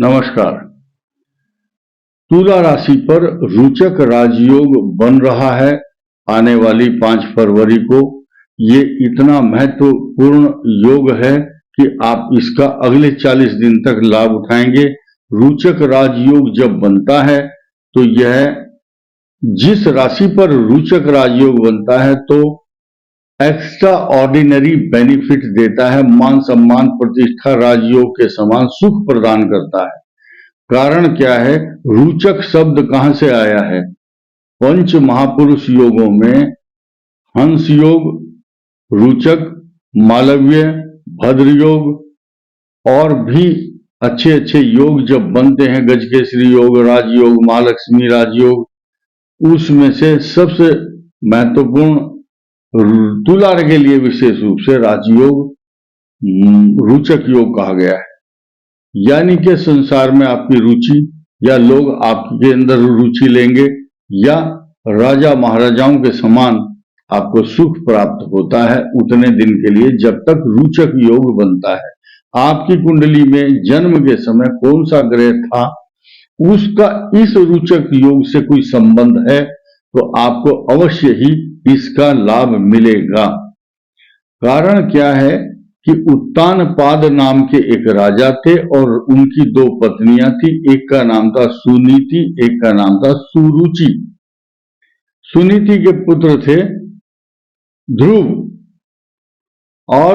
नमस्कार। तुला राशि पर रोचक राजयोग बन रहा है आने वाली 5 फरवरी को। ये इतना महत्वपूर्ण योग है कि आप इसका अगले 40 दिन तक लाभ उठाएंगे। रोचक राजयोग जब बनता है तो यह जिस राशि पर रोचक राजयोग बनता है तो एक्स्ट्रा ऑर्डिनरी बेनिफिट देता है, मान सम्मान प्रतिष्ठा राजयोग के समान सुख प्रदान करता है। कारण क्या है? रोचक शब्द कहां से आया है? पंच महापुरुष योगों में हंस योग, रोचक, मालव्य, भद्र योग और भी अच्छे अच्छे योग जब बनते हैं, गजकेसरी योग, राजयोग, महालक्ष्मी राजयोग, उसमें से सबसे महत्वपूर्ण तुला के लिए विशेष रूप से राजयोग रोचक योग कहा गया है। यानी कि संसार में आपकी रुचि या लोग आपके अंदर रुचि लेंगे या राजा महाराजाओं के समान आपको सुख प्राप्त होता है उतने दिन के लिए, जब तक रोचक योग बनता है। आपकी कुंडली में जन्म के समय कौन सा ग्रह था, उसका इस रोचक योग से कोई संबंध है तो आपको अवश्य ही इसका लाभ मिलेगा। कारण क्या है कि उत्तानपाद नाम के एक राजा थे और उनकी 2 पत्नियां थी। एक का नाम था सुनीति, एक का नाम था सुरुचि। सुनीति के पुत्र थे ध्रुव और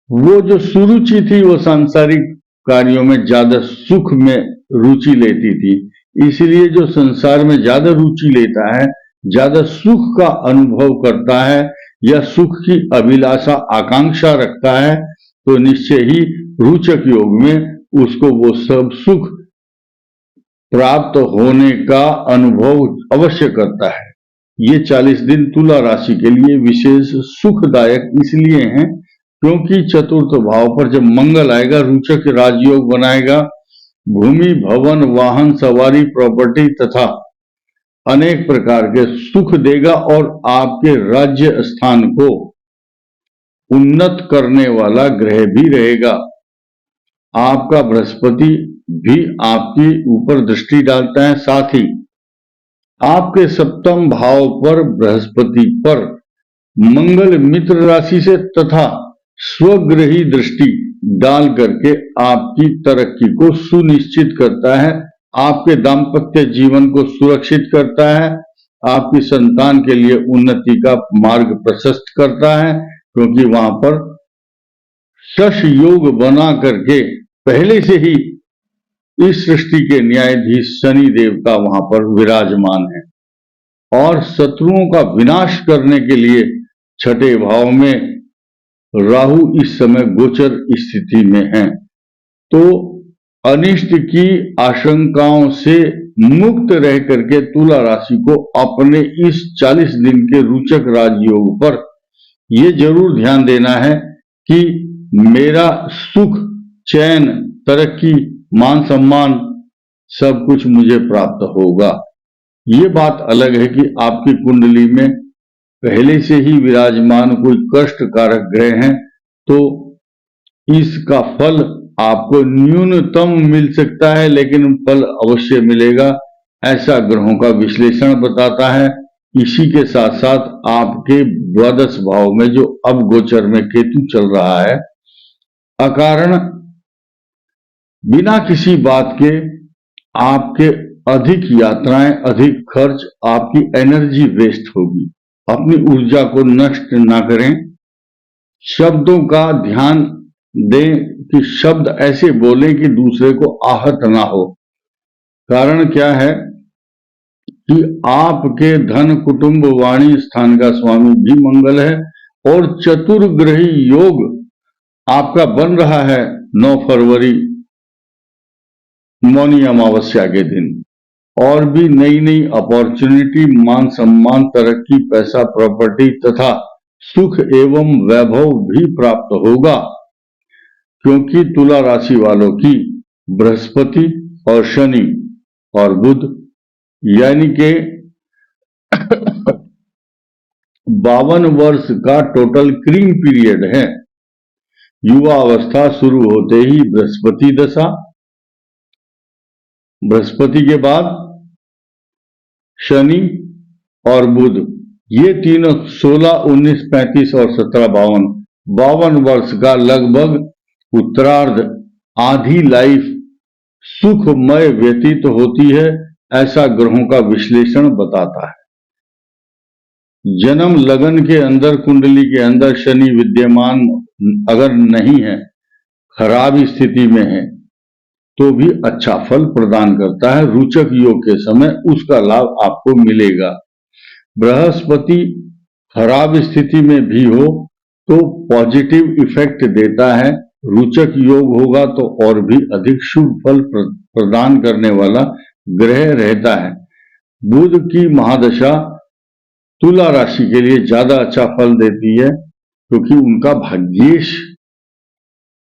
वो जो सुरुचि थी वो सांसारिक कार्यों में ज्यादा सुख में रुचि लेती थी। इसलिए जो संसार में ज्यादा रुचि लेता है, ज्यादा सुख का अनुभव करता है या सुख की अभिलाषा आकांक्षा रखता है, तो निश्चय ही रोचक योग में उसको वो सब सुख प्राप्त होने का अनुभव अवश्य करता है। ये 40 दिन तुला राशि के लिए विशेष सुखदायक इसलिए हैं क्योंकि चतुर्थ भाव पर जब मंगल आएगा, रोचक राजयोग बनाएगा, भूमि, भवन, वाहन, सवारी, प्रॉपर्टी तथा अनेक प्रकार के सुख देगा और आपके राज्य स्थान को उन्नत करने वाला ग्रह भी रहेगा। आपका बृहस्पति भी आपके ऊपर दृष्टि डालता है। साथ ही आपके 7वें भाव पर बृहस्पति पर मंगल मित्र राशि से तथा स्वग्रही दृष्टि डाल करके आपकी तरक्की को सुनिश्चित करता है, आपके दाम्पत्य जीवन को सुरक्षित करता है, आपकी संतान के लिए उन्नति का मार्ग प्रशस्त करता है, क्योंकि वहां पर शश योग बना करके पहले से ही इस सृष्टि के न्यायाधीश शनि देवता वहां पर विराजमान है और शत्रुओं का विनाश करने के लिए 6ठे भाव में राहु इस समय गोचर स्थिति में है। तो अनिष्ट की आशंकाओं से मुक्त रह करके तुला राशि को अपने इस 40 दिन के रोचक राजयोग पर यह जरूर ध्यान देना है कि मेरा सुख, चैन, तरक्की, मान सम्मान सब कुछ मुझे प्राप्त होगा। ये बात अलग है कि आपकी कुंडली में पहले से ही विराजमान कोई कष्ट कारक ग्रह हैं तो इसका फल आपको न्यूनतम मिल सकता है, लेकिन फल अवश्य मिलेगा, ऐसा ग्रहों का विश्लेषण बताता है। इसी के साथ साथ आपके द्वादश भाव में जो अब गोचर में केतु चल रहा है, अकारण बिना किसी बात के आपके अधिक यात्राएं, अधिक खर्च, आपकी एनर्जी वेस्ट होगी। अपनी ऊर्जा को नष्ट ना करें। शब्दों का ध्यान दें कि शब्द ऐसे बोलें कि दूसरे को आहत ना हो। कारण क्या है कि आपके धन, कुटुंब, वाणी स्थान का स्वामी भी मंगल है और चतुर्ग्रही योग आपका बन रहा है 9 फरवरी मौनी अमावस्या के दिन। और भी नई नई अपॉर्चुनिटी, मान सम्मान, तरक्की, पैसा, प्रॉपर्टी तथा सुख एवं वैभव भी प्राप्त होगा, क्योंकि तुला राशि वालों की बृहस्पति और शनि और बुध यानी के 52 वर्ष का टोटल क्रीम पीरियड है। युवा अवस्था शुरू होते ही बृहस्पति दशा, बृहस्पति के बाद शनि और बुध, ये तीनों 16, 19, 35 और 17, 52 वर्ष का लगभग उत्तरार्ध, आधी लाइफ सुखमय व्यतीत होती है, ऐसा ग्रहों का विश्लेषण बताता है। जन्म लगन के अंदर, कुंडली के अंदर शनि विद्यमान अगर नहीं है, खराब स्थिति में है, तो भी अच्छा फल प्रदान करता है। रोचक योग के समय उसका लाभ आपको मिलेगा। बृहस्पति खराब स्थिति में भी हो तो पॉजिटिव इफेक्ट देता है। रोचक योग होगा तो और भी अधिक शुभ फल प्रदान करने वाला ग्रह रहता है। बुध की महादशा तुला राशि के लिए ज्यादा अच्छा फल देती है, क्योंकि उनका भाग्येश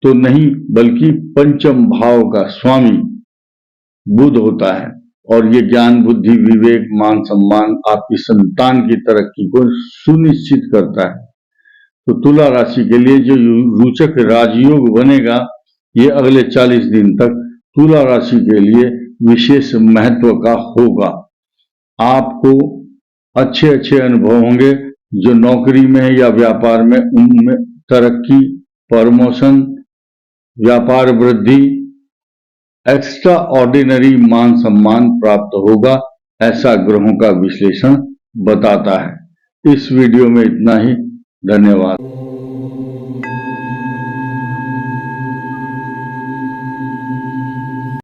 तो नहीं बल्कि पंचम भाव का स्वामी बुध होता है, और ये ज्ञान, बुद्धि, विवेक, मान सम्मान, आपकी संतान की तरक्की को सुनिश्चित करता है। तो तुला राशि के लिए जो रोचक राजयोग बनेगा, ये अगले 40 दिन तक तुला राशि के लिए विशेष महत्व का होगा। आपको अच्छे अच्छे अनुभव होंगे। जो नौकरी में है या व्यापार में, उनमें तरक्की, प्रमोशन, व्यापार वृद्धि, एक्स्ट्रा ऑर्डिनरी मान सम्मान प्राप्त होगा, ऐसा ग्रहों का विश्लेषण बताता है। इस वीडियो में इतना ही। धन्यवाद।